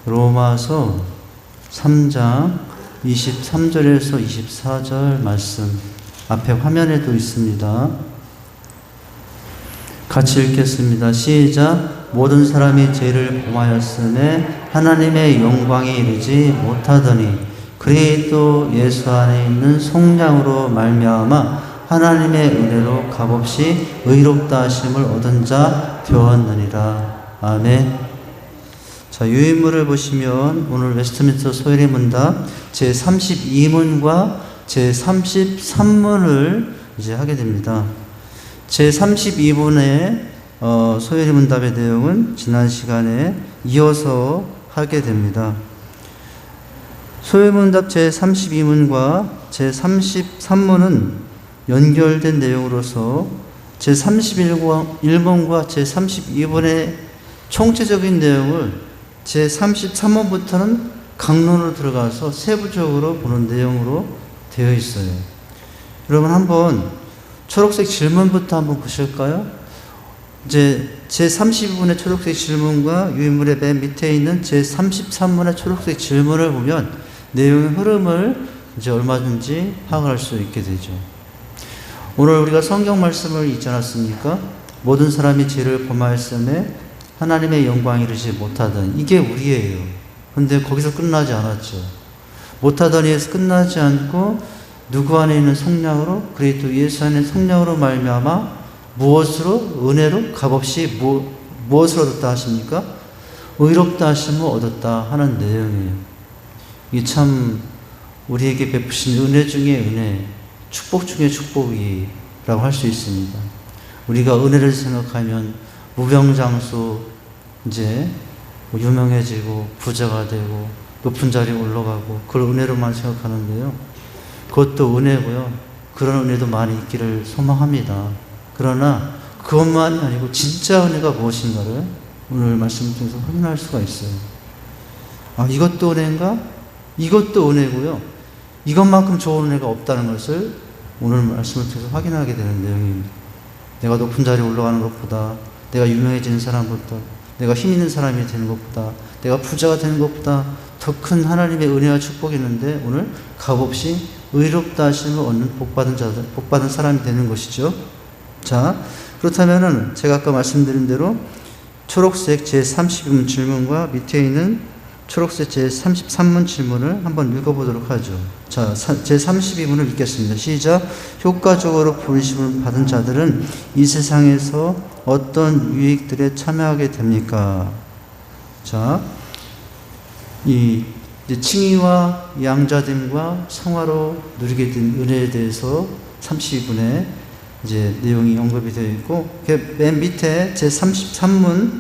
로마서 3장 23절에서 24절 말씀 앞에 화면에도 있습니다. 같이 읽겠습니다. 시작. 모든 사람이 죄를 범하였으되 하나님의 영광에 이르지 못하더니 그리스도 예수 안에 있는 속량으로 말미암아 하나님의 은혜로 값없이 의롭다 하심을 얻은 자 되었느니라. 아멘. 자, 유인물을 보시면 오늘 웨스트민스터 소요리 문답 제32문과 제33문을 이제 하게 됩니다. 제32문의 소요리 문답의 내용은 지난 시간에 이어서 하게 됩니다. 소요리 문답 제32문과 제33문은 연결된 내용으로서 제31번과 제32번의 총체적인 내용을 제33번부터는 강론으로 들어가서 세부적으로 보는 내용으로 되어 있어요. 여러분 한번 초록색 질문부터 한번 보실까요? 이제 제32번의 초록색 질문과 유인물의 맨 밑에 있는 제33번의 초록색 질문을 보면 내용의 흐름을 이제 얼마든지 파악할 수 있게 되죠. 오늘 우리가 성경 말씀을 읽지 않았습니까? 모든 사람이 죄를 범하였으며 하나님의 영광에 이르지 못하던, 이게 우리예요. 근데 거기서 끝나지 않았죠. 못하더니에서 끝나지 않고 누구 안에 있는 속량으로, 그리스도 예수 안에 있는 속량으로 말미암아 무엇으로? 은혜로 값없이 무엇을 얻었다 하십니까? 의롭다 하심을 얻었다 하는 내용이에요. 이게 참 우리에게 베푸신 은혜 중에 은혜, 축복 중에 축복이라고 할 수 있습니다. 우리가 은혜를 생각하면 무병장수 이제 유명해지고 부자가 되고 높은 자리에 올라가고 그런 은혜로만 생각하는데요. 그것도 은혜고요. 그런 은혜도 많이 있기를 소망합니다. 그러나 그것만이 아니고 진짜 은혜가 무엇인가를 오늘 말씀을 통해서 확인할 수가 있어요. 아, 이것도 은혜인가? 이것도 은혜고요. 이것만큼 좋은 은혜가 없다는 것을 오늘 말씀을 통해서 확인하게 되는 내용입니다. 내가 높은 자리에 올라가는 것보다, 내가 유명해지는 사람보다, 내가 힘 있는 사람이 되는 것보다, 내가 부자가 되는 것보다 더 큰 하나님의 은혜와 축복이 있는데 오늘 값없이 의롭다 하심을 얻는 복받은 사람이 되는 것이죠. 자, 그렇다면은 제가 아까 말씀드린 대로 초록색 제32문 질문과 밑에 있는 초록색 제33문 질문을 한번 읽어보도록 하죠. 자, 제32문을 읽겠습니다. 시작. 효과적으로 부르심을 받은 자들은 이 세상에서 어떤 유익들에 참여하게 됩니까? 자, 이 칭의와 양자됨과 성화로 누리게 된 은혜에 대해서 32문에 이제 내용이 언급이 되어 있고, 맨 밑에 제33문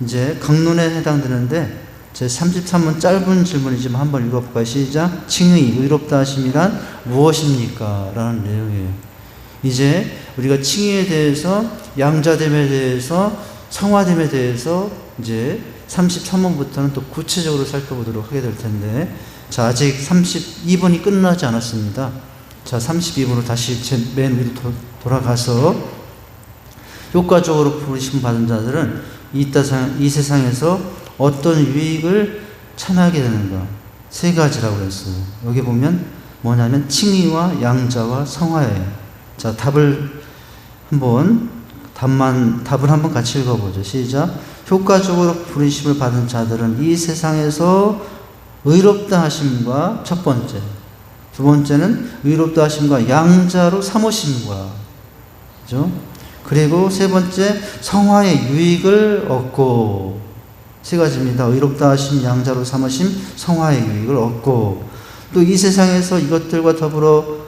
이제 강론에 해당되는데 제33문 짧은 질문이지만 한번 읽어볼까요? 시작. 칭의, 의롭다 하심이란 무엇입니까? 라는 내용이에요. 이제 우리가 칭의에 대해서, 양자됨에 대해서, 성화됨에 대해서 이제 33번부터는 또 구체적으로 살펴보도록 하게 될 텐데, 자, 아직 32번이 끝나지 않았습니다. 자, 32번으로 다시 제 맨 위로 돌아가서 효과적으로 부르심 받은 자들은 이 세상에서 어떤 유익을 참여하게 되는가? 세 가지라고 했어요. 여기 보면 뭐냐면 칭의와 양자와 성화예요. 자, 답을 한번 같이 읽어보죠. 시작. 효과적으로 부르심을 받은 자들은 이 세상에서 의롭다 하심과 첫 번째, 두 번째는 의롭다 하심과 양자로 삼으심과, 그죠? 그리고 세 번째 성화의 유익을 얻고, 세 가지입니다. 의롭다 하심, 양자로 삼으심, 성화의 유익을 얻고, 또 이 세상에서 이것들과 더불어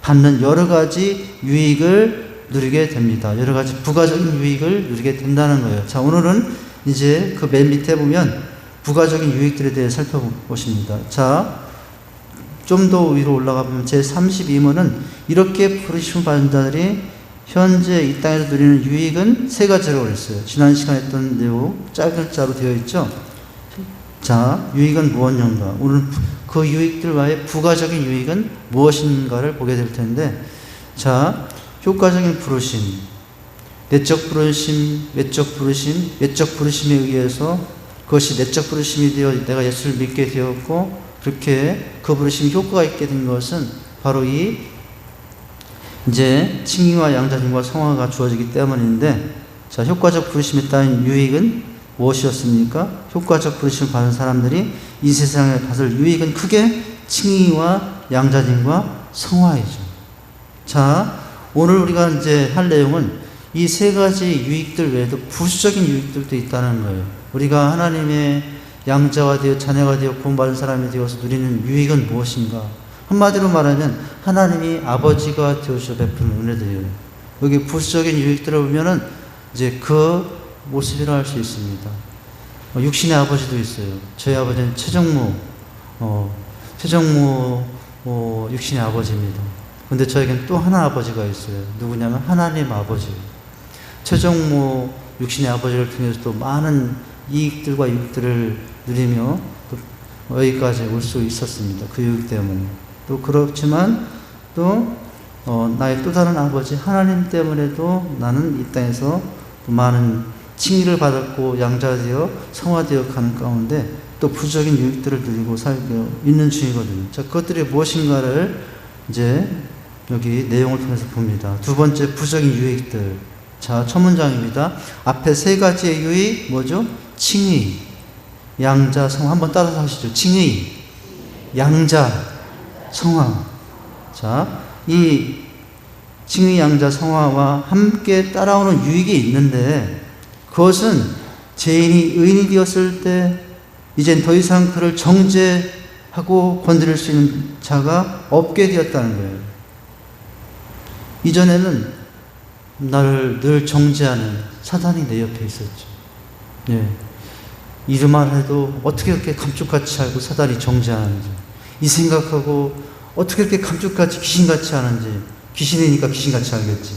받는 여러 가지 유익을 누리게 됩니다. 여러 가지 부가적인 유익을 누리게 된다는 거예요. 자, 오늘은 이제 그 맨 밑에 보면 부가적인 유익들에 대해 살펴보십니다. 자, 좀 더 위로 올라가 보면 제32문은 이렇게 부르심 받은 자들이 현재 이 땅에서 누리는 유익은 세 가지라고 그랬어요. 지난 시간에 했던 내용 짧은 글자로 되어 있죠. 자, 유익은 무엇인가? 오늘 그 유익들과의 부가적인 유익은 무엇인가를 보게 될 텐데, 자, 효과적인 부르심, 내적 부르심, 외적 부르심, 외적 부르심에 의해서 그것이 내적 부르심이 되어 내가 예수를 믿게 되었고 그렇게 그 부르심이 효과가 있게 된 것은 바로 이 이제 칭의와 양자짐과 성화가 주어지기 때문인데, 자, 효과적 부르심에 따른 유익은 무엇이었습니까? 효과적 부르심을 받은 사람들이 이 세상에 받을 유익은 크게 칭의와 양자짐과 성화이죠. 자, 오늘 우리가 이제 할 내용은 이 세 가지 유익들 외에도 부수적인 유익들도 있다는 거예요. 우리가 하나님의 양자가 되어 자녀가 되어 구원받은 사람이 되어서 누리는 유익은 무엇인가? 한마디로 말하면 하나님이 아버지가 되어서 베푸는 은혜들이에요. 여기 부수적인 유익들을 보면은 이제 그 모습이라 할 수 있습니다. 육신의 아버지도 있어요. 저희 아버지는 최정무 육신의 아버지입니다. 근데 저에겐 또 하나 아버지가 있어요. 누구냐면 하나님 아버지. 최정무 육신의 아버지를 통해서 또 많은 이익들과 유익들을 누리며 또 여기까지 올 수 있었습니다. 그 유익 때문에. 또 그렇지만 또 나의 또 다른 아버지 하나님 때문에도 나는 이 땅에서 또 많은 칭의를 받았고 양자되어 성화되어 가는 가운데 또 부적인 유익들을 누리고 살고 있는 중이거든요. 자, 그것들이 무엇인가를 이제 여기 내용을 통해서 봅니다. 두 번째 부적인 유익들. 자, 첫 문장입니다. 앞에 세 가지의 유익 뭐죠? 칭의, 양자, 성화. 한번 따라서 하시죠. 칭의, 양자, 성화. 자, 이 칭의, 양자, 성화와 함께 따라오는 유익이 있는데 그것은 죄인이 의인이 되었을 때 이젠 더 이상 그를 정죄하고 건드릴 수 있는 자가 없게 되었다는 거예요. 이전에는 나를 늘 정죄하는 사단이 내 옆에 있었죠. 예. 이름만 해도 어떻게 그렇게 감쪽같이 알고 사단이 정죄하는지, 이 생각하고 어떻게 그렇게 감쪽같이 귀신같이 아는지, 귀신이니까 귀신같이 알겠지.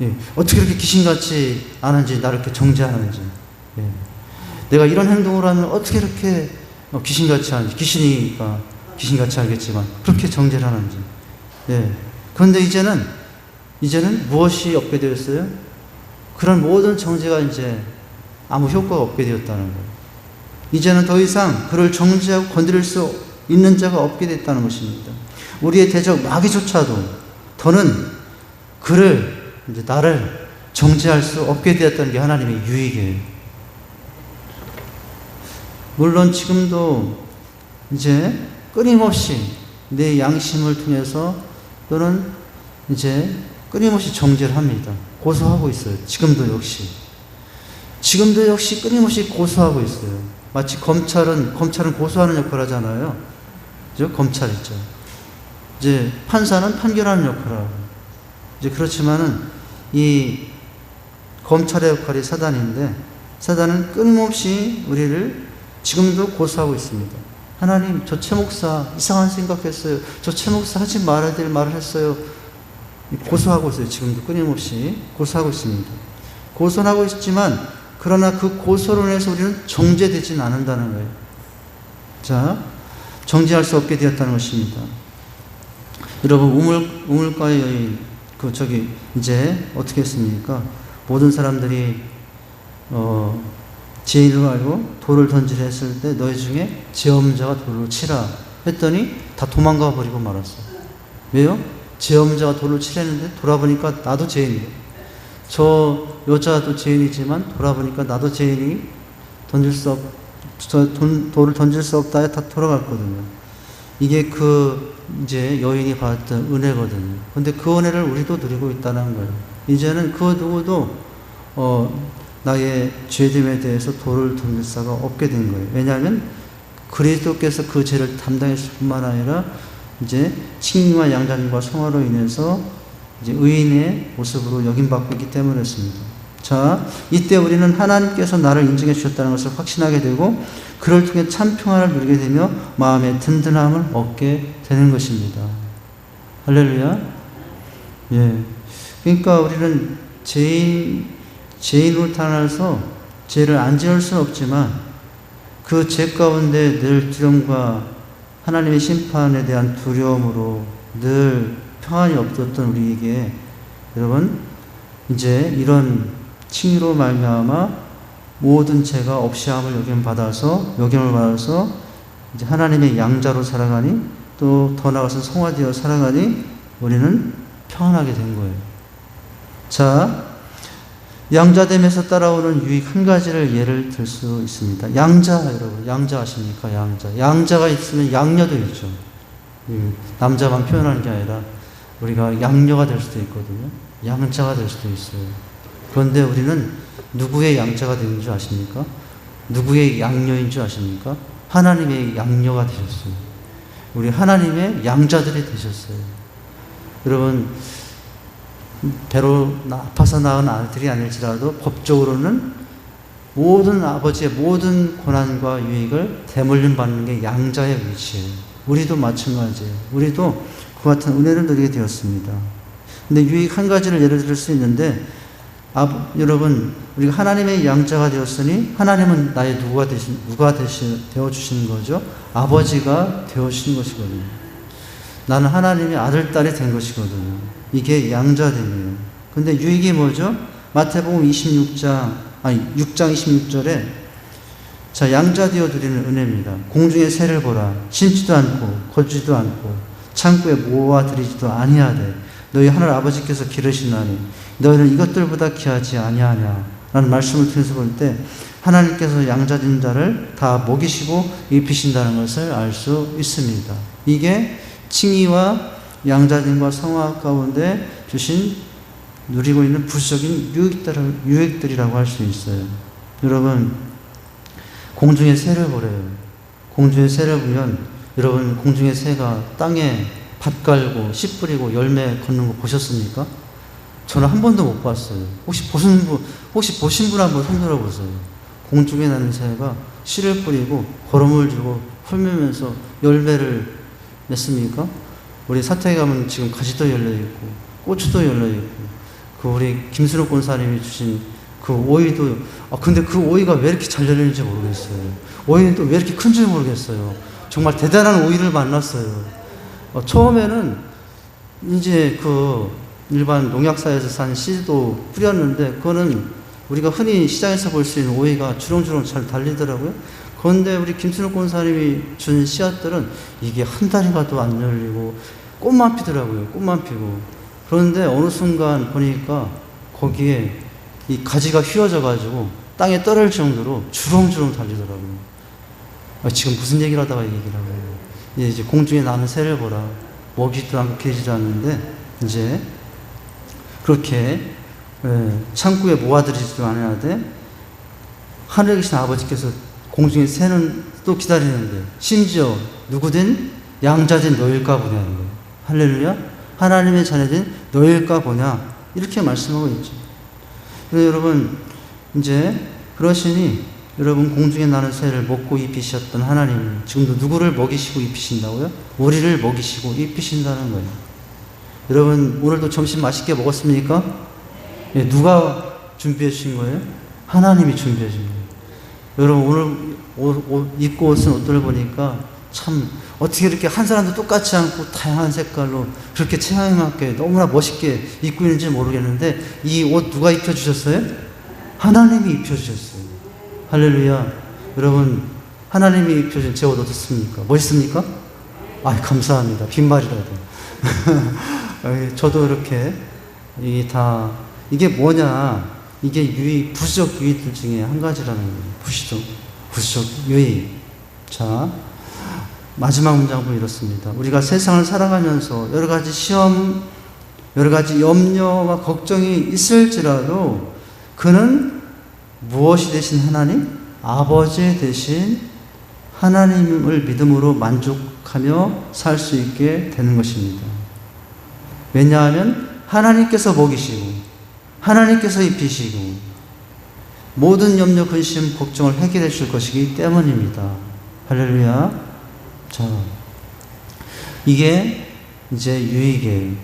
예. 어떻게 그렇게 귀신같이 아는지, 나를 이렇게 정죄하는지. 예. 내가 이런 행동을 하면 어떻게 이렇게 귀신같이 아는지, 귀신이니까 귀신같이 알겠지만 그렇게 정죄를 하는지. 예. 그런데 이제는 무엇이 없게 되었어요? 그런 모든 정죄가 이제 아무 효과가 없게 되었다는 거예요. 이제는 더 이상 그를 정죄하고 건드릴 수 있는 자가 없게 됐다는 것입니다. 우리의 대적 마귀조차도 더는 그를, 이제 나를 정죄할 수 없게 되었다는 게 하나님의 유익이에요. 물론 지금도 이제 끊임없이 내 양심을 통해서 또는 이제 끊임없이 정죄를 합니다. 고소하고 있어요. 지금도 역시 끊임없이 고소하고 있어요. 마치 검찰은 고소하는 역할을 하잖아요. 그죠? 검찰 있죠. 이제 판사는 판결하는 역할을 하고. 이제 그렇지만은 이 검찰의 역할이 사단인데 사단은 끊임없이 우리를 지금도 고소하고 있습니다. 하나님, 저 최 목사 이상한 생각했어요. 저 최 목사 하지 말아야 될 말을 했어요. 고소하고 있어요. 지금도 끊임없이 고소하고 있습니다. 고소는 하고 있지만 그러나 그 고소로 인해서 우리는 정죄되지는 않는다는 거예요. 자, 정죄할 수 없게 되었다는 것입니다. 여러분, 우물가의 여인, 이제 어떻게 했습니까? 모든 사람들이 죄인을 알고 돌을 던지려 했을 때 너희 중에 죄 없는 자가 돌로 치라 했더니 다 도망가 버리고 말았어요. 왜요? 죄 없는 자가 돌을 치려는데 돌아보니까 나도 죄인이에요. 저 여자도 죄인이지만 돌아보니까 나도 죄인이 돌을 던질 수 없다 해 다 돌아갔거든요. 이게 이제 여인이 받았던 은혜거든요. 근데 그 은혜를 우리도 누리고 있다는 거예요. 이제는 그 누구도 나의 죄됨에 대해서 돌을 던질 수가 없게 된 거예요. 왜냐하면 그리스도께서 그 죄를 담당했을 뿐만 아니라 이제 칭의와 양자님과 성화로 인해서 이제 의인의 모습으로 여김받고 있기 때문이었습니다. 자, 이때 우리는 하나님께서 나를 인정해 주셨다는 것을 확신하게 되고 그를 통해 참 평안을 누리게 되며 마음의 든든함을 얻게 되는 것입니다. 할렐루야. 예. 그러니까 우리는 죄인으로 태어나서 죄를 안 지을 수는 없지만 그 죄 가운데 늘 두려움과 하나님의 심판에 대한 두려움으로 늘 평안이 없었던 우리에게 여러분 이제 이런 칭의로 말미암아 모든 죄가 없이함을 여김을 받아서 이제 하나님의 양자로 살아가니 또 더 나아가서 성화되어 살아가니 우리는 평안하게 된 거예요. 자, 양자됨에서 따라오는 유익 한 가지를 예를 들 수 있습니다. 양자, 여러분, 양자 아십니까? 양자가 있으면 양녀도 있죠. 남자만 표현하는 게 아니라 우리가 양녀가 될 수도 있거든요. 양자가 될 수도 있어요. 그런데 우리는 누구의 양자가 되는 줄 아십니까? 누구의 양녀인 줄 아십니까? 하나님의 양녀가 되셨어요. 우리 하나님의 양자들이 되셨어요. 여러분, 배로 아파서 낳은 아들이 아닐지라도 법적으로는 모든 아버지의 모든 고난과 유익을 대물림 받는 게 양자의 위치예요. 우리도 마찬가지예요. 우리도 그 같은 은혜를 누리게 되었습니다. 근데 유익 한 가지를 예를 들 수 있는데, 여러분, 우리가 하나님의 양자가 되었으니 하나님은 나의 누가 되어주시는 거죠? 아버지가 되어주시는 것이거든요. 나는 하나님의 아들, 딸이 된 것이거든요. 이게 양자됨이에요. 근데 유익이 뭐죠? 마태복음 6장 26절에 자, 양자 되어 드리는 은혜입니다. 공중의 새를 보라. 심지도 않고 거두지도 않고 창고에 모아 들이지도 아니하되 너희 하늘 아버지께서 기르시나니 너희는 이것들보다 귀하지 아니하냐 라는 말씀을 통해서 볼 때 하나님께서 양자된 자를 다 먹이시고 입히신다는 것을 알 수 있습니다. 이게 칭의와 양자됨과 성화 가운데 주신 누리고 있는 부수적인 유익들이라고 할 수 있어요. 여러분, 공중의 새를 보래요. 공중의 새를 보면 여러분, 공중의 새가 땅에 밭 깔고 씨 뿌리고 열매 걷는 거 보셨습니까? 저는 한 번도 못 봤어요. 혹시 보신 분 한번 손 들어보세요. 공중에 나는 새가 씨를 뿌리고 거름을 주고 풀면서 열매를 맺습니까? 우리 사택에 가면 지금 가지도 열려있고 고추도 열려있고 그 우리 김순욱 권사님이 주신 그 오이도 근데 그 오이가 왜 이렇게 잘 열리는지 모르겠어요. 오이는 또 왜 이렇게 큰지 모르겠어요. 정말 대단한 오이를 만났어요. 처음에는 이제 그 일반 농약사에서 산 씨도 뿌렸는데 그거는 우리가 흔히 시장에서 볼 수 있는 오이가 주렁주렁 잘 달리더라고요. 그런데 우리 김순욱 권사님이 준 씨앗들은 이게 한 달이 가도 안 열리고 꽃만 피더라고요. 꽃만 피고. 그런데 어느 순간 보니까 거기에 이 가지가 휘어져 가지고 땅에 떨어질 정도로 주렁주렁 달리더라고요. 지금 무슨 얘기를 하다가 이 얘기를 하고요. 이제 공중에 나는 새를 보라. 먹이지도 않고 기르지도 않는데 이제 그렇게 창고에 모아들이지도 않아야 돼. 하늘에 계신 아버지께서 공중에 새는 또 기다리는데 심지어 누구든 양자된 너일까 보냐는 거예요. 할렐루야. 하나님의 자녀된 너일까 보냐 이렇게 말씀하고 있죠. 그래서 여러분 이제 그러시니 여러분 공중에 나는 새를 먹고 입히셨던 하나님 지금도 누구를 먹이시고 입히신다고요? 우리를 먹이시고 입히신다는 거예요. 여러분 오늘도 점심 맛있게 먹었습니까? 예, 누가 준비해 주신 거예요? 하나님이 준비해 주신 거예요. 여러분 오늘 입고 옷은 옷들을 보니까 참 어떻게 이렇게 한 사람도 똑같지 않고 다양한 색깔로 그렇게 체형에 맞게 너무나 멋있게 입고 있는지 모르겠는데 이 옷 누가 입혀주셨어요? 하나님이 입혀주셨어요. 할렐루야. 여러분 하나님이 입혀준 제 옷 어떻습니까? 멋있습니까? 감사합니다. 빈말이라도. 저도 이렇게 이게 뭐냐? 이게 부수적 유익들 중에 한 가지라는 거예요. 부수적 유익. 자, 마지막 문장 보면 이렇습니다. 우리가 세상을 살아가면서 여러 가지 시험, 여러 가지 염려와 걱정이 있을지라도 그는 무엇이 되신 하나님? 아버지 되신 하나님을 믿음으로 만족하며 살 수 있게 되는 것입니다. 왜냐하면 하나님께서 먹이시고 하나님께서 입히시고 모든 염려, 근심, 걱정을 해결해 줄 것이기 때문입니다. 할렐루야. 자, 이게 이제 유익의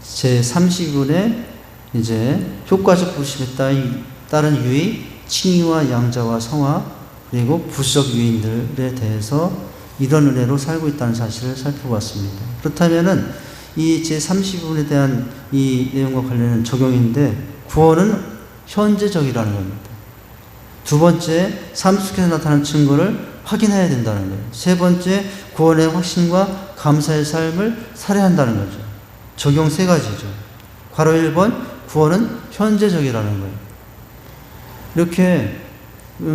제 30분의 이제 효과적 부르심에 따른 유익, 칭의와 양자와 성화, 그리고 부수적 유인들에 대해서 이런 은혜로 살고 있다는 사실을 살펴봤습니다. 그렇다면은 이 제 30분에 대한 이 내용과 관련된 적용인데 구원은 현재적이라는 겁니다. 두 번째, 삶 속에서 나타나는 증거를 확인해야 된다는 거예요. 세 번째, 구원의 확신과 감사의 삶을 살아야 한다는 거죠. 적용 세 가지죠. 괄호 1번, 구원은 현재적이라는 거예요. 이렇게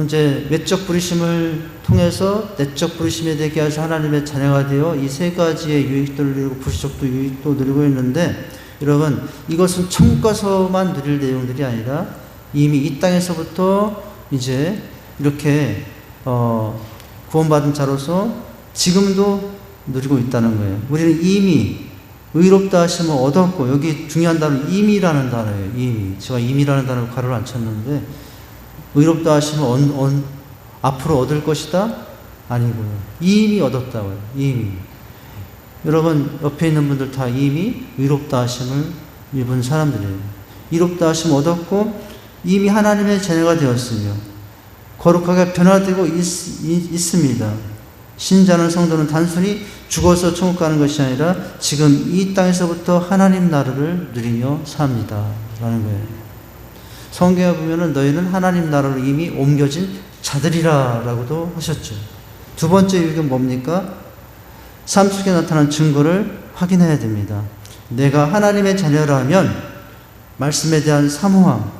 이제 외적 부르심을 통해서 내적 부르심에 되게 하셔서 하나님의 자녀가 되어 이 세 가지의 유익들을 누리고 부수적도 유익도 누리고 있는데, 여러분, 이것은 천국 가서만 누릴 내용들이 아니라 이미 이 땅에서부터 이제 이렇게 구원받은 자로서 지금도 누리고 있다는 거예요. 우리는 이미 의롭다 하심을 얻었고, 여기 중요한 단어는 이미라는 단어예요. 이미. 제가 이미라는 단어를 괄호를 안 쳤는데, 의롭다 하심을 앞으로 얻을 것이다? 아니고요. 이미 얻었다고요. 이미. 여러분, 옆에 있는 분들 다 이미 의롭다 하심을 입은 사람들이에요. 의롭다 하심을 얻었고, 이미 하나님의 자녀가 되었으며, 거룩하게 변화되고 있습니다. 신자는 성도는 단순히 죽어서 천국 가는 것이 아니라 지금 이 땅에서부터 하나님 나라를 누리며 삽니다. 라는 거예요. 성경에 보면은 너희는 하나님 나라로 이미 옮겨진 자들이라 라고도 하셨죠. 두 번째 유익은 뭡니까? 삶 속에 나타난 증거를 확인해야 됩니다. 내가 하나님의 자녀라면 말씀에 대한 사모함,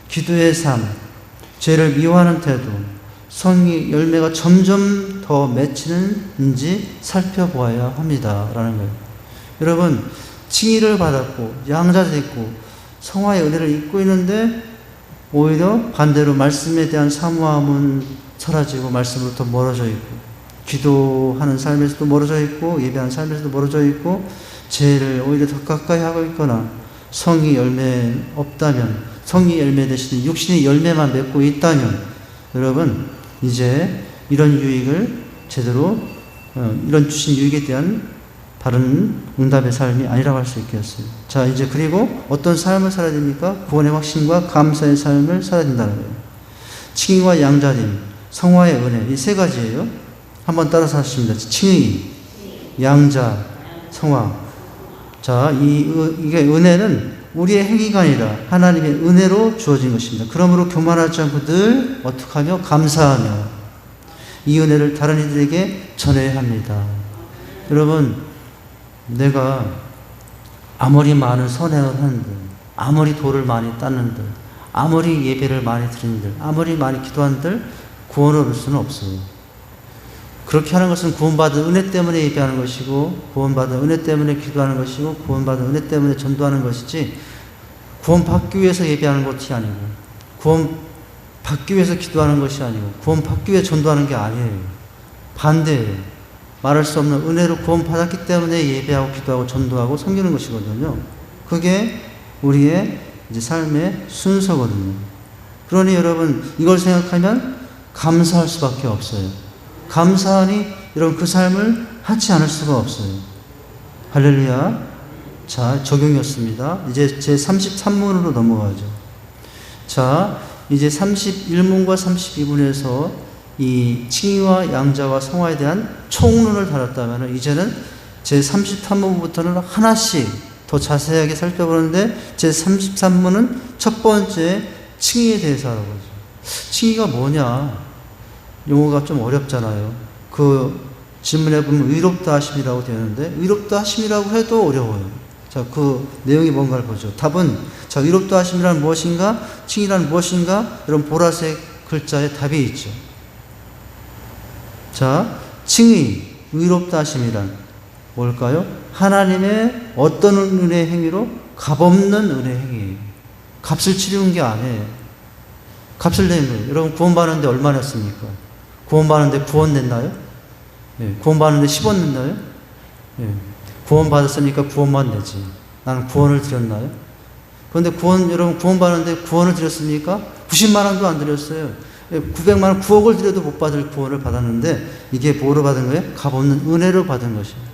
기도의 삶, 죄를 미워하는 태도, 성의 열매가 점점 더 맺히는지 살펴보아야 합니다. 라는 거예요. 여러분, 칭의를 받았고 양자 됐고 성화의 은혜를 입고 있는데 오히려 반대로 말씀에 대한 사모함은 사라지고 말씀으로부터 멀어져 있고, 기도하는 삶에서도 멀어져 있고, 예배하는 삶에서도 멀어져 있고, 죄를 오히려 더 가까이 하고 있거나, 성의 열매 없다면, 성의 열매 대신에 육신의 열매만 맺고 있다면, 여러분, 이제 이런 유익을 제대로, 이런 주신 유익에 대한 바른 응답의 삶이 아니라고 할 수 있겠어요. 자, 이제 그리고 어떤 삶을 살아야 됩니까? 구원의 확신과 감사의 삶을 살아야 된다는 거예요. 칭의와 양자됨, 성화의 은혜, 이 세 가지예요. 한번 따라서 하십니다. 칭의, 양자, 성화. 자, 이게 은혜는 우리의 행위가 아니라 하나님의 은혜로 주어진 것입니다. 그러므로 교만하지 않고 늘 어떻게 하며 감사하며 이 은혜를 다른 이들에게 전해야 합니다. 여러분, 내가 아무리 많은 선행을 하는들, 아무리 돌을 많이 땄는들, 아무리 예배를 많이 드린들, 아무리 많이 기도한들 구원을 얻을 수는 없어요. 그렇게 하는 것은 구원받은 은혜 때문에 예배하는 것이고, 구원받은 은혜 때문에 기도하는 것이고, 구원받은 은혜 때문에 전도하는 것이지, 구원받기 위해서 예배하는 것이 아니고, 구원받기 위해서 기도하는 것이 아니고, 구원받기 위해 전도하는 게 아니에요. 반대예요. 말할 수 없는 은혜로 구원받았기 때문에 예배하고 기도하고 전도하고 섬기는 것이거든요. 그게 우리의 이제 삶의 순서거든요. 그러니 여러분, 이걸 생각하면 감사할 수밖에 없어요. 감사하니 여러분 그 삶을 하지 않을 수가 없어요. 할렐루야. 자, 적용이었습니다. 이제 제 33문으로 넘어가죠. 자, 이제 31문과 32문에서 이 칭의와 양자와 성화에 대한 총론을 다뤘다면, 이제는 제 33문부터는 하나씩 더 자세하게 살펴보는데, 제 33문은 첫 번째 칭의에 대해서 알아보죠. 칭의가 뭐냐? 용어가 좀 어렵잖아요. 그 질문에 보면 의롭다 하심이라고 되는데, 의롭다 하심이라고 해도 어려워요. 자, 그 내용이 뭔가를 보죠. 답은, 자, 의롭다 하심이란 무엇인가? 칭의란 무엇인가? 이런 보라색 글자에 답이 있죠. 자, 칭의, 의롭다 하심이란 뭘까요? 하나님의 어떤 은혜 행위로? 값없는 은혜 행위예요. 값을 치르는 게 아니에요. 값을 내는 거예요. 여러분, 구원받는데 얼마 냈습니까? 구원받는데 9원 냈나요? 예, 구원받는데 10원 냈나요? 예, 구원받았으니까 9원만 내지. 나는 9원을 드렸나요? 그런데 여러분, 구원받는데 9원을 드렸습니까? 90만 원도 안 드렸어요. 900만 원, 9억을 드려도 못 받을 구원을 받았는데, 이게 뭐로 받은 거예요? 값없는 은혜로 받은 것입니다.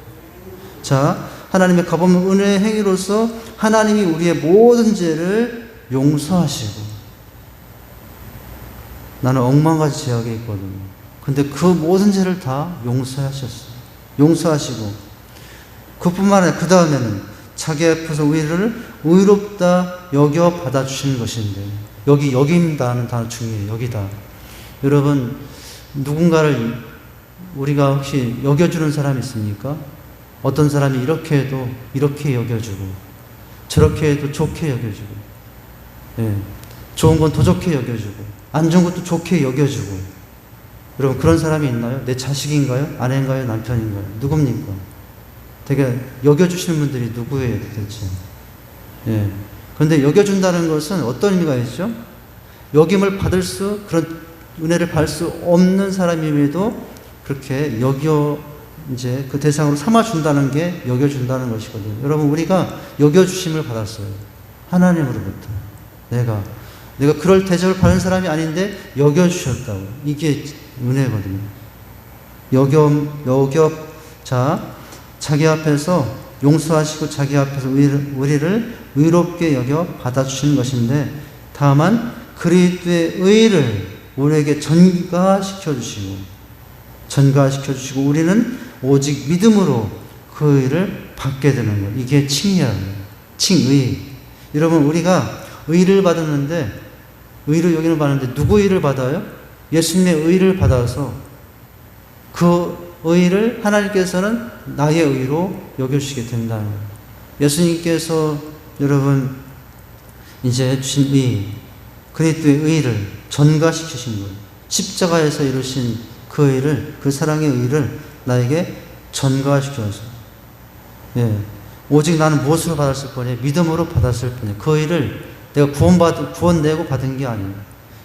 자, 하나님의 값없는 은혜의 행위로서 하나님이 우리의 모든 죄를 용서하시고, 나는 억만가지 죄악에 있거든요. 근데 그 모든 죄를 다 용서하셨어요. 용서하시고, 그뿐만 아니라 그 다음에는 자기 앞에서 우리를 의롭다 여겨 받아주시는 것인데, 여기 여긴다는 단어 중요해요. 여기다. 여러분, 누군가를 우리가 혹시 여겨주는 사람이 있습니까? 어떤 사람이 이렇게 해도 이렇게 여겨주고, 저렇게 해도 좋게 여겨주고, 예, 좋은 건 더 좋게 여겨주고, 안 좋은 것도 좋게 여겨주고. 여러분, 그런 사람이 있나요? 내 자식인가요? 아내인가요? 남편인가요? 누굽니까? 되게 여겨주시는 분들이 누구예요, 도대체? 예. 그런데 여겨준다는 것은 어떤 의미가 있죠? 여김을 받을 그런 은혜를 받을 수 없는 사람임에도 그렇게 이제 그 대상으로 삼아준다는 게 여겨준다는 것이거든요. 여러분, 우리가 여겨주심을 받았어요. 하나님으로부터. 내가 그럴 대접을 받은 사람이 아닌데 여겨주셨다고. 이게 은혜거든요. 자기 앞에서 용서하시고 자기 앞에서 우리를 의롭게 여겨 받아주시는 것인데, 다만 그리스도의 의를 우리에게 전가시켜주시고 우리는 오직 믿음으로 그 의를 받게 되는 것. 이게 칭이야. 칭의. 여러분, 우리가 의를 받았는데, 의를 여기는 받는데 누구 의를 받아요? 예수님의 의를 받아서 그 의를 하나님께서는 나의 의로 여겨주시게 된다는 거예요. 예수님께서 여러분 이제 주신 의, 그리스도의 의를 전가시키신 거예요. 십자가에서 이루신 그 의를, 그 사랑의 의를 나에게 전가시켜서, 예, 오직 나는 무엇으로 받았을 거냐? 믿음으로 받았을 뿐이에요. 그 의를 내가 구원 내고 받은 게 아니에요.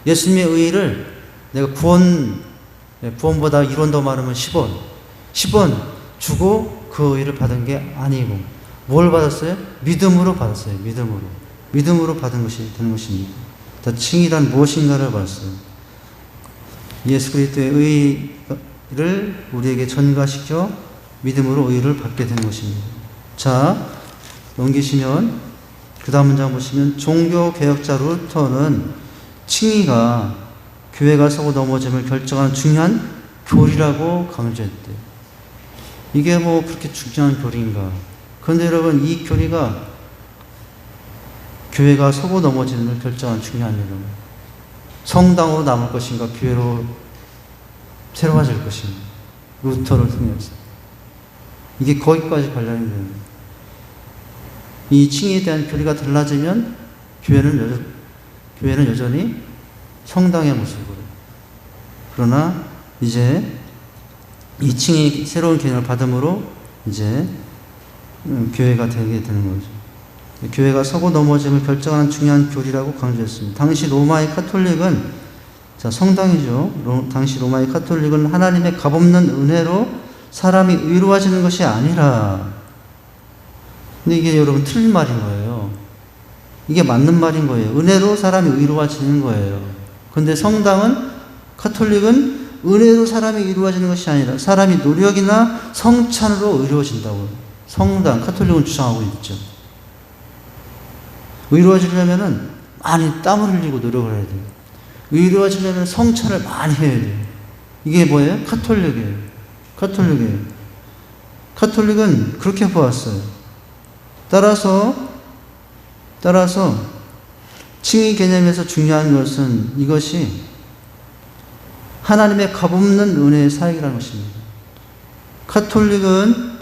예수님의 의를 내가 구원보다 1원 더 많으면 10원 주고 그 의를 받은 게 아니고, 뭘 받았어요? 믿음으로 받았어요. 믿음으로 받은 것이 되는 것입니다. 더 칭이란 무엇인가를 봤어요. 예수 그리스도의 의를 우리에게 전가시켜 믿음으로 의를 받게 되는 것입니다. 자, 넘기시면 그 다음 문장 보시면, 종교개혁자 루터는 칭의가 교회가 서고 넘어짐을 결정하는 중요한 교리라고 강조했대요. 이게 뭐 그렇게 중요한 교리인가? 그런데 여러분, 이 교리가 교회가 서고 넘어지는 걸 결정하는 중요한 일은 성당으로 남을 것인가, 교회로 새로워질 것인가, 루터를 통해서. 이게 거기까지 관련이 돼요. 이 칭의에 대한 교리가 달라지면 교회는 여전히 성당의 모습으로. 그러나 이제 이 칭의 새로운 개념을 받음으로 이제 교회가 되게 되는 거죠. 교회가 서고 넘어짐을 결정하는 중요한 교리라고 강조했습니다. 당시 로마의 카톨릭은, 자, 성당이죠. 당시 로마의 카톨릭은 하나님의 값없는 은혜로 사람이 의로워지는 것이 아니라, 근데 이게 여러분 틀린 말인 거예요. 이게 맞는 말인 거예요. 은혜로 사람이 의로워지는 거예요. 근데 성당은, 카톨릭은 은혜로 사람이 의로워지는 것이 아니라 사람이 노력이나 성찬으로 의로워진다고 성당, 카톨릭은 주장하고 있죠. 의로워지려면은 많이 땀을 흘리고 노력을 해야 돼요. 의로워지려면 성찬을 많이 해야 돼요. 이게 뭐예요? 카톨릭이에요. 카톨릭은 그렇게 보았어요. 따라서 칭의 개념에서 중요한 것은 이것이 하나님의 값없는 은혜의 사역이라는 것입니다. 카톨릭은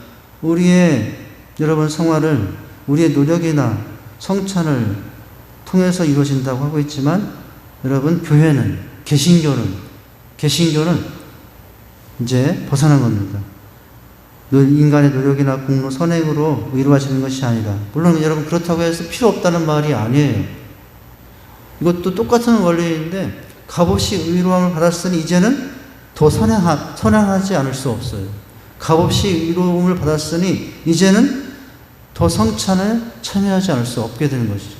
우리의 여러분 생활을 우리의 노력이나 성찬을 통해서 이루어진다고 하고 있지만, 여러분 교회는, 개신교는 이제 벗어난 겁니다. 인간의 노력이나 공로, 선행으로 이루어지는 것이 아니라, 물론 여러분 그렇다고 해서 필요 없다는 말이 아니에요. 이것도 똑같은 원리인데, 값없이 의로움을 받았으니 이제는 더 선행하지 않을 수 없어요. 값없이 의로움을 받았으니 이제는 더 성찬에 참여하지 않을 수 없게 되는 것이죠.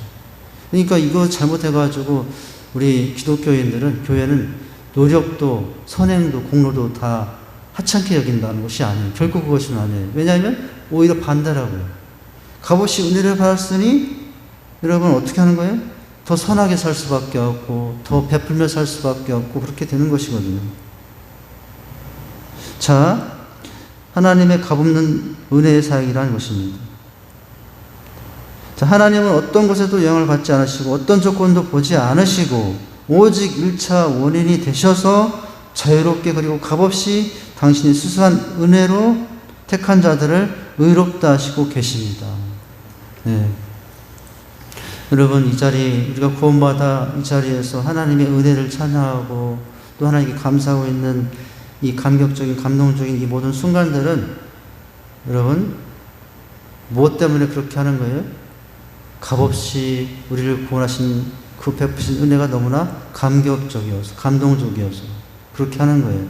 그러니까 이거 잘못해가지고 우리 기독교인들은, 교회는 노력도 선행도 공로도 다 하찮게 여긴다는 것이 아니에요. 결코 그것은 아니에요. 왜냐하면 오히려 반대라고요. 값없이 은혜를 받았으니 여러분 어떻게 하는 거예요? 더 선하게 살 수밖에 없고, 더 베풀며 살 수밖에 없고, 그렇게 되는 것이거든요. 자, 하나님의 값없는 은혜의 사역이라는 것입니다. 자, 하나님은 어떤 것에도 영향을 받지 않으시고, 어떤 조건도 보지 않으시고, 오직 1차 원인이 되셔서 자유롭게 그리고 값없이 당신이 수수한 은혜로 택한 자들을 의롭다 하시고 계십니다. 네. 여러분, 이 자리, 우리가 구원받아 이 자리에서 하나님의 은혜를 찬양하고 또 하나님께 감사하고 있는 이 감격적인, 감동적인 이 모든 순간들은 여러분, 무엇 때문에 그렇게 하는 거예요? 값없이 우리를 구원하신 그 베푸신 은혜가 너무나 감격적이어서, 감동적이어서 그렇게 하는 거예요.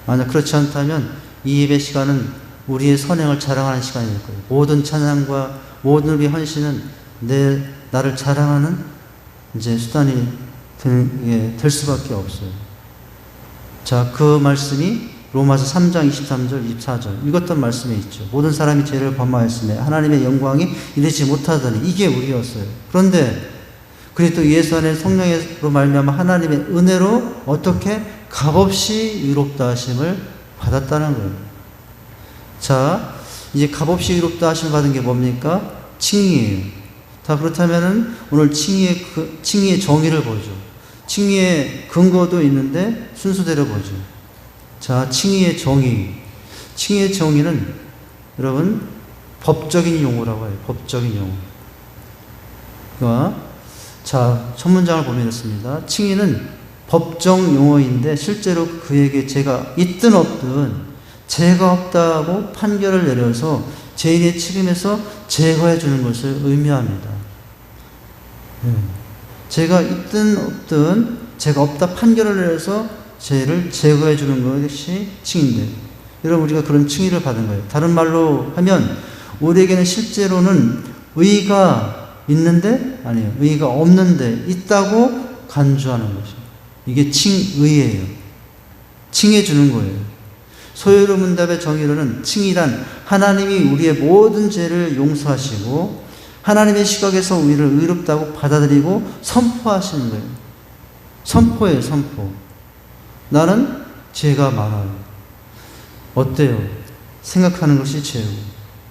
만약 그렇지 않다면 이 예배 시간은 우리의 선행을 자랑하는 시간일 거예요. 모든 찬양과 모든 우리의 헌신은 나를 자랑하는 이제 수단이 될 수밖에 없어요. 자, 그 말씀이 로마서 3장 23절, 24절 읽었던 말씀에 있죠. 모든 사람이 죄를 범하였으며 하나님의 영광이 이르지 못하더니 이게 우리였어요. 그런데 그리스도 예수 안에 성령으로 말미암아 하나님의 은혜로 어떻게 값없이 의롭다 하심을 받았다는 거예요. 자, 이제 값없이 의롭다 하심을 받은 게 뭡니까? 칭의예요. 다 그렇다면은 오늘 칭의의 정의를 보죠. 칭의의 근거도 있는데 순서대로 보죠. 자, 칭의의 정의. 칭의의 정의는 여러분 법적인 용어라고 해요. 법적인 용어. 자, 첫 문장을 보면 이렇습니다. 칭의는 법정 용어인데 실제로 그에게 죄가 있든 없든 죄가 없다고 판결을 내려서 죄인의 책임에서 제거해 주는 것을 의미합니다. 죄가 있든 없든 죄가 없다 판결을 내려서 죄를 제거해 주는 것이 칭의인데, 여러분 우리가 그런 칭의를 받은 거예요. 다른 말로 하면 우리에게는 실제로는 의가 있는데 아니에요. 의가 없는데 있다고 간주하는 것이죠. 이게 칭의예요. 칭해 주는 거예요. 소요로 문답의 정의로는 칭의란 하나님이 우리의 모든 죄를 용서하시고 하나님의 시각에서 우리를 의롭다고 받아들이고 선포하시는 거예요. 선포예요, 선포. 나는 죄가 많아요. 어때요? 생각하는 것이 죄고,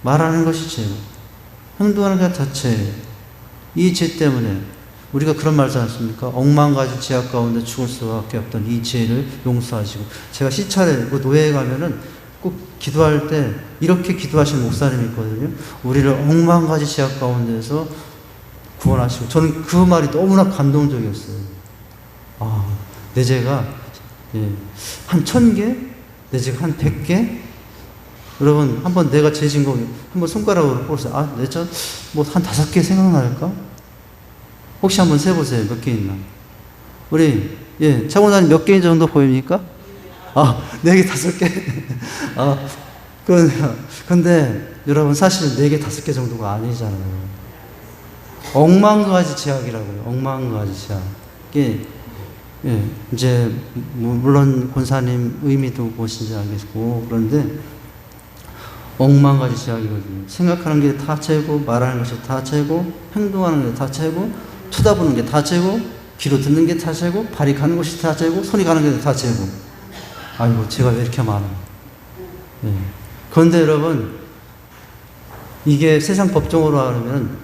말하는 것이 죄고, 행동하는 것 다 죄예요. 이 죄 때문에 우리가 그런 말 하지 않습니까? 억만 가지 죄악 가운데 죽을 수밖에 없던 이 죄를 용서하시고. 제가 시찰에 노예에 가면은 꼭 기도할 때 이렇게 기도하시는 목사님이 있거든요. 우리를 억만 가지 죄악 가운데서 구원하시고. 저는 그 말이 너무나 감동적이었어요. 아, 내 죄가 한 1000개? 내 죄가 한 100개? 여러분, 한번 내가 죄 진 거 한번 손가락으로 꼽으세요. 아, 내 죄 뭐 한 5개 생각날까? 혹시 한번 세보세요. 몇 개 있나? 우리, 차고나님 몇 개 정도 보입니까? 아, 4개, 5개? 아, 근데, 여러분, 사실 4개, 5개 정도가 아니잖아요. 억만 가지 죄악이라고요. 억만 가지 죄악. 이게, 이제, 물론, 권사님 의미도 무엇인지 알겠고, 그런데, 억만 가지 죄악이거든요. 생각하는 게 다 죄고, 말하는 것이 다 죄고, 행동하는 게 다 죄고, 쳐다보는 게 다 죄고, 귀로 듣는 게 다 죄고, 발이 가는 것이 다 죄고, 손이 가는 게 다 죄고. 아이고, 죄가 왜 이렇게 많아. 그런데 여러분, 이게 세상 법정으로 하면,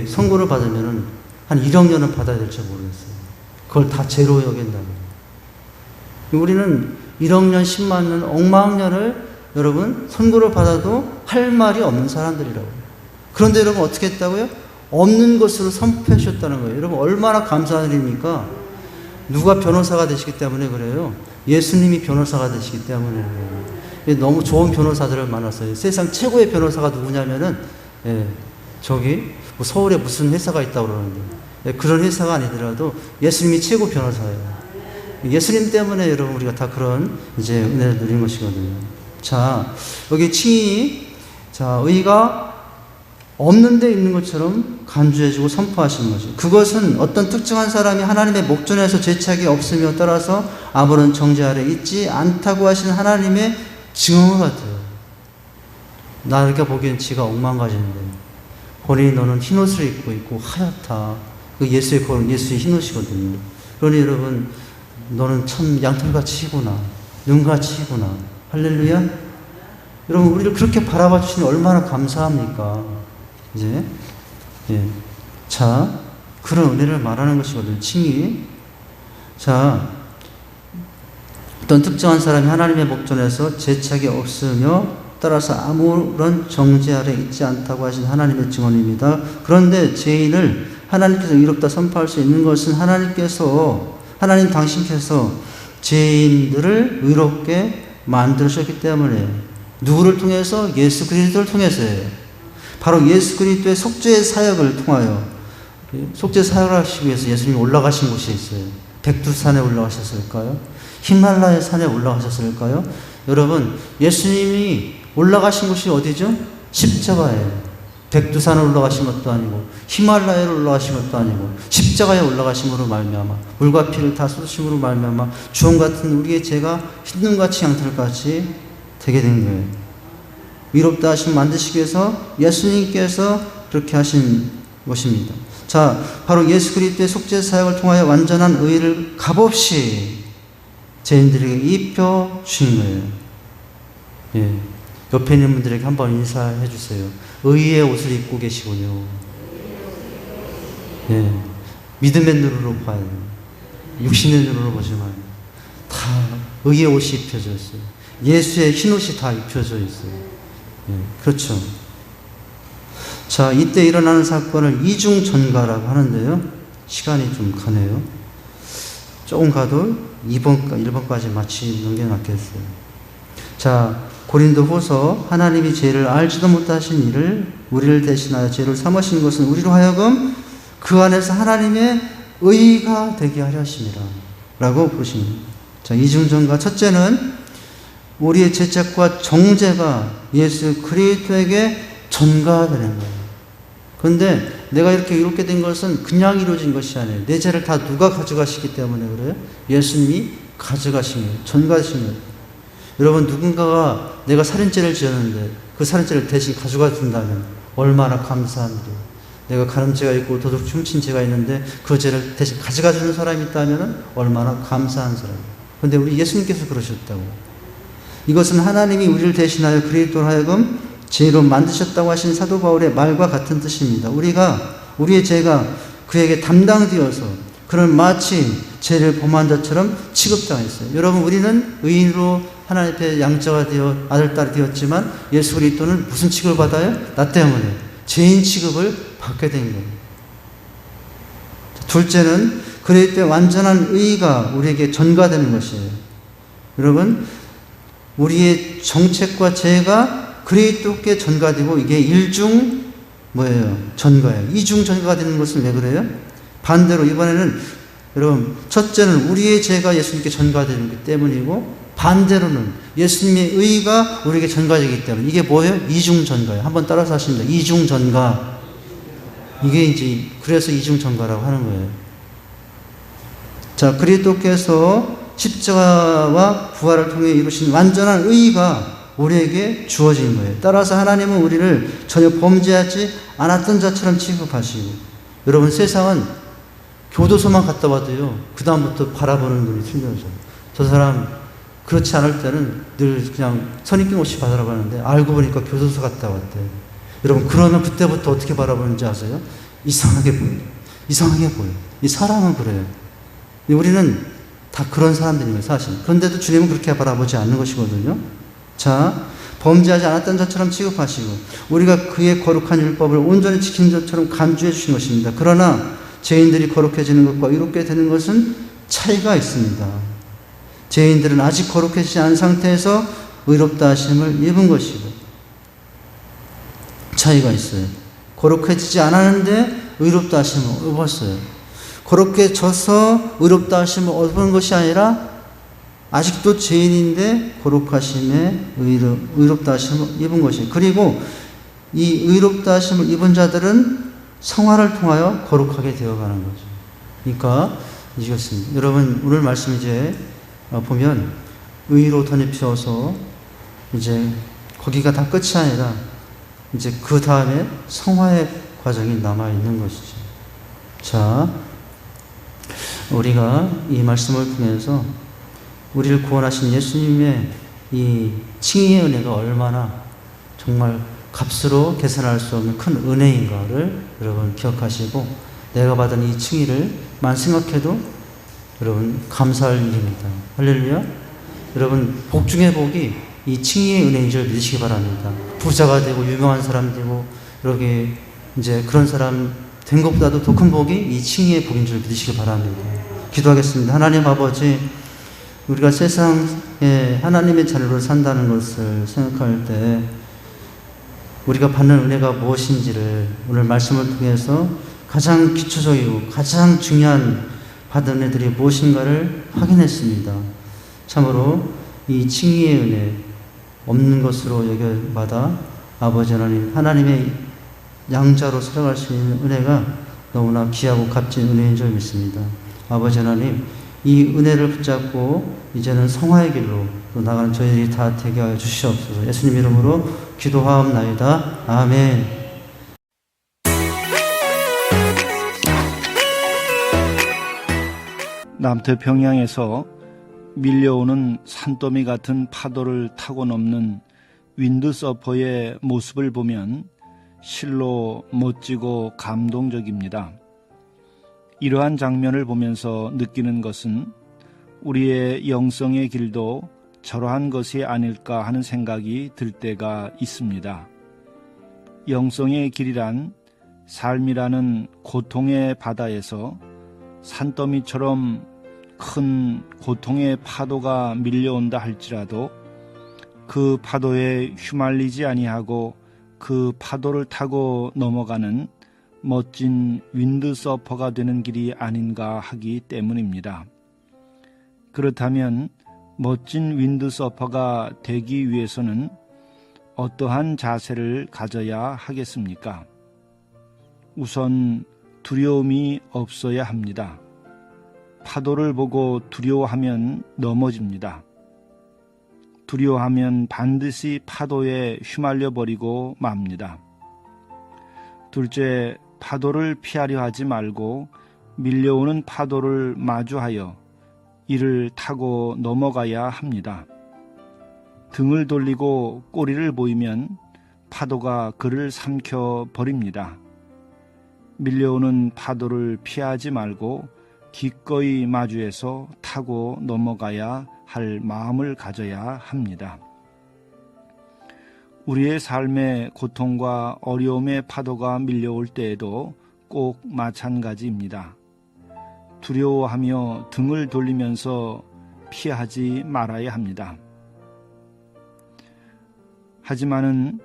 선고를 받으면 한 1억 년은 받아야 될지 모르겠어요. 그걸 다 죄로 여긴다면. 우리는 1억 년, 10만 년, 억만 년을 여러분, 선고를 받아도 할 말이 없는 사람들이라고요. 그런데 여러분, 어떻게 했다고요? 없는 것으로 선포해 주셨다는 거예요. 여러분, 얼마나 감사한 일입니까? 누가 변호사가 되시기 때문에 그래요. 예수님이 변호사가 되시기 때문에 그래요. 너무 좋은 변호사들을 만났어요. 세상 최고의 변호사가 누구냐면은, 뭐 서울에 무슨 회사가 있다고 그러는데, 그런 회사가 아니더라도 예수님이 최고 변호사예요. 예수님 때문에 여러분, 우리가 다 그런 이제 은혜를 누린 것이거든요. 자, 여기 칭의, 자, 의가 없는 데 있는 것처럼 간주해주고 선포하시는 거죠. 그것은 어떤 특정한 사람이 하나님의 목전에서 죄책이 없으며 따라서 아무런 정죄 아래 있지 않다고 하시는 하나님의 증언 같아요. 나가 보기엔 지가 억만 가지인데 본인이 너는 흰옷을 입고 있고 하얗다. 그 예수의 거울은 예수의 흰옷이거든요. 그러니 여러분, 너는 참 양털같이 희구나, 눈같이 희구나. 할렐루야. 여러분, 우리를 그렇게 바라봐 주시니 얼마나 감사합니까? 이제, 자, 그런 은혜를 말하는 것이거든요. 칭의. 자, 어떤 특정한 사람이 하나님의 목전에서 죄책이 없으며 따라서 아무런 정죄 아래 있지 않다고 하신 하나님의 증언입니다. 그런데 죄인을 하나님께서 의롭다 선포할 수 있는 것은 하나님 당신께서 죄인들을 의롭게 만드셨기 때문에, 누구를 통해서? 예수 그리스도를 통해서예요. 바로 예수 그리스도의 속죄의 사역을 통하여, 속죄 사역을 하시기 위해서 예수님이 올라가신 곳이 있어요. 백두산에 올라가셨을까요? 히말라야 산에 올라가셨을까요? 여러분, 예수님이 올라가신 곳이 어디죠? 십자가예요. 백두산에 올라가신 것도 아니고 히말라야에 올라가신 것도 아니고 십자가에 올라가심으로 말미암아, 물과 피를 다 쏟으심으로 말미암아 주홍 같은 우리의 죄가 흰눈같이 양털같이 되게 된 거예요. 위롭다 하심 만드시기 위해서 예수님께서 그렇게 하신 것입니다. 자, 바로 예수 그리스도의 속죄 사역을 통하여 완전한 의를 값없이 죄인들에게 입혀 주신 거예요. 예. 옆에 있는 분들에게 한번 인사해 주세요. 의의 옷을 입고 계시군요. 예. 믿음의 눈으로 봐야 돼요. 육신의 눈으로 보지 말고. 다 의의 옷이 입혀져 있어요. 예수의 흰 옷이 다 입혀져 있어요. 예. 그렇죠. 자, 이때 일어나는 사건을 이중전가라고 하는데요. 시간이 좀 가네요. 조금 가도 1번까지 마치는 게 낫겠어요. 자, 고린도 후서, 하나님이 죄를 알지도 못하신 이를 우리를 대신하여 죄를 삼으신 것은 우리로 하여금 그 안에서 하나님의 의가 되게 하려 하심이라 라고 부르십니다. 자, 이중전가. 첫째는 우리의 죄책과 정죄가 예수 그리스도에게 전가되는 거예요. 그런데 내가 이렇게 이렇게 된 것은 그냥 이루어진 것이 아니에요. 내 죄를 다 누가 가져가시기 때문에 그래요? 예수님이 가져가신 거예요. 전가하신 거예요. 여러분, 누군가가 내가 살인죄를 지었는데 그 살인죄를 대신 가져가 준다면 얼마나 감사한 일이에요. 내가 가늠죄가 있고 도둑 훔친 죄가 있는데 그 죄를 대신 가져가 주는 사람이 있다면 얼마나 감사한 사람이에요. 그런데 우리 예수님께서 그러셨다고. 이것은 하나님이 우리를 대신하여 그리스도로 하여금 죄로 만드셨다고 하신 사도 바울의 말과 같은 뜻입니다. 우리의 죄가 그에게 담당되어서 그런 마치 죄를 범한 자처럼 취급당했어요. 여러분, 우리는 의인으로 하나님 앞에 양자가 되어 아들, 딸이 되었지만 예수 그리스도는 무슨 취급을 받아요? 나 때문에 죄인 취급을 받게 된 거예요. 둘째는 그리스도의 완전한 의가 우리에게 전가되는 것이에요. 여러분, 우리의 정책과 죄가 그리스도께 전가되고 이게 전가예요. 이중 전가가 되는 것은 왜 그래요? 반대로 이번에는 여러분, 첫째는 우리의 죄가 예수님께 전가되기 때문이고, 반대로는 예수님의 의가 우리에게 전가되기 때문에, 이게 뭐예요? 이중 전가예요. 한번 따라서 하십니다. 이중 전가. 이게 이제 그래서 이중 전가라고 하는 거예요. 자, 그리스도께서 십자가와 부활을 통해 이루신 완전한 의가 우리에게 주어진 거예요. 따라서 하나님은 우리를 전혀 범죄하지 않았던 자처럼 취급하시고, 여러분, 세상은 교도소만 갔다 와도요, 그 다음부터 바라보는 눈이 틀려져요. 저 사람 그렇지 않을 때는 늘 그냥 선입견 없이 바라보는데 알고 보니까 교도소 갔다 왔대요. 여러분, 그러면 그때부터 어떻게 바라보는지 아세요? 이상하게 보여요. 이상하게 보여요. 이 사람은 그래요. 우리는 다 그런 사람들이에요, 사실. 그런데도 주님은 그렇게 바라보지 않는 것이거든요. 자, 범죄하지 않았던 자처럼 취급하시고 우리가 그의 거룩한 율법을 온전히 지킨 자처럼 간주해 주신 것입니다. 그러나 죄인들이 거룩해지는 것과 이롭게 되는 것은 차이가 있습니다. 죄인들은 아직 거룩해지지 않은 상태에서 의롭다 하심을 입은 것이고, 차이가 있어요. 거룩해지지 않았는데 의롭다 하심을 입었어요. 거룩해져서 의롭다 하심을 얻은 것이 아니라 아직도 죄인인데 거룩하심에 의롭다 하심을 입은 것이에요. 그리고 이 의롭다 하심을 입은 자들은 성화를 통하여 거룩하게 되어가는 거죠. 그러니까 이것입니다. 여러분, 오늘 말씀 이제 보면 의로 덧입혀서 이제 거기가 다 끝이 아니라 이제 그 다음에 성화의 과정이 남아 있는 것이죠. 자, 우리가 이 말씀을 통해서 우리를 구원하신 예수님의 이 칭의의 은혜가 얼마나 정말 값으로 계산할 수 없는 큰 은혜인가를 여러분 기억하시고, 내가 받은 이 칭의를만 생각해도 여러분 감사할 일입니다. 할렐루야. 여러분 복 중의 복이 이 칭의의 은혜인 줄 믿으시기 바랍니다. 부자가 되고 유명한 사람 되고 이렇게 이제 그런 사람 된 것보다도 더 큰 복이 이 칭의의 복인 줄 믿으시기 바랍니다. 기도하겠습니다. 하나님 아버지, 우리가 세상에 하나님의 자녀로 산다는 것을 생각할 때 우리가 받는 은혜가 무엇인지를 오늘 말씀을 통해서 가장 기초적이고 가장 중요한 받은 은혜들이 무엇인가를 확인했습니다. 참으로 이 칭의의 은혜 없는 것으로 여겨받아 아버지 하나님, 하나님의 양자로 살아갈 수 있는 은혜가 너무나 귀하고 값진 은혜인 줄 믿습니다. 아버지 하나님, 이 은혜를 붙잡고 이제는 성화의 길로 또 나가는 저희들이 다 되게 하여 주시옵소서. 예수님 이름으로 기도하옵나이다. 아멘. 남태평양에서 밀려오는 산더미 같은 파도를 타고 넘는 윈드서퍼의 모습을 보면 실로 멋지고 감동적입니다. 이러한 장면을 보면서 느끼는 것은 우리의 영성의 길도 저러한 것이 아닐까 하는 생각이 들 때가 있습니다. 영성의 길이란 삶이라는 고통의 바다에서 산더미처럼 큰 고통의 파도가 밀려온다 할지라도 그 파도에 휘말리지 아니하고 그 파도를 타고 넘어가는 멋진 윈드서퍼가 되는 길이 아닌가 하기 때문입니다. 그렇다면 멋진 윈드서퍼가 되기 위해서는 어떠한 자세를 가져야 하겠습니까? 우선 두려움이 없어야 합니다. 파도를 보고 두려워하면 넘어집니다. 두려워하면 반드시 파도에 휘말려 버리고 맙니다. 둘째, 파도를 피하려 하지 말고 밀려오는 파도를 마주하여 이를 타고 넘어가야 합니다. 등을 돌리고 꼬리를 보이면 파도가 그를 삼켜 버립니다. 밀려오는 파도를 피하지 말고 기꺼이 마주해서 타고 넘어가야 할 마음을 가져야 합니다. 우리의 삶의 고통과 어려움의 파도가 밀려올 때에도 꼭 마찬가지입니다. 두려워하며 등을 돌리면서 피하지 말아야 합니다. 하지만은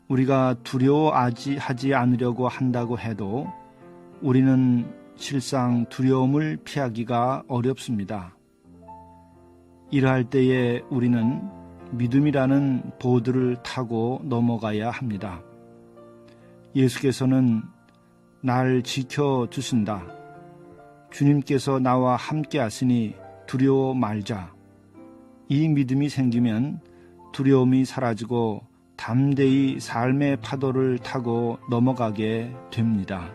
우리가 두려워하지 않으려고 한다고 해도 우리는 실상 두려움을 피하기가 어렵습니다. 이러할 때에 우리는 믿음이라는 보드를 타고 넘어가야 합니다. 예수께서는 날 지켜주신다. 주님께서 나와 함께 하시니 두려워 말자. 이 믿음이 생기면 두려움이 사라지고 담대히 삶의 파도를 타고 넘어가게 됩니다.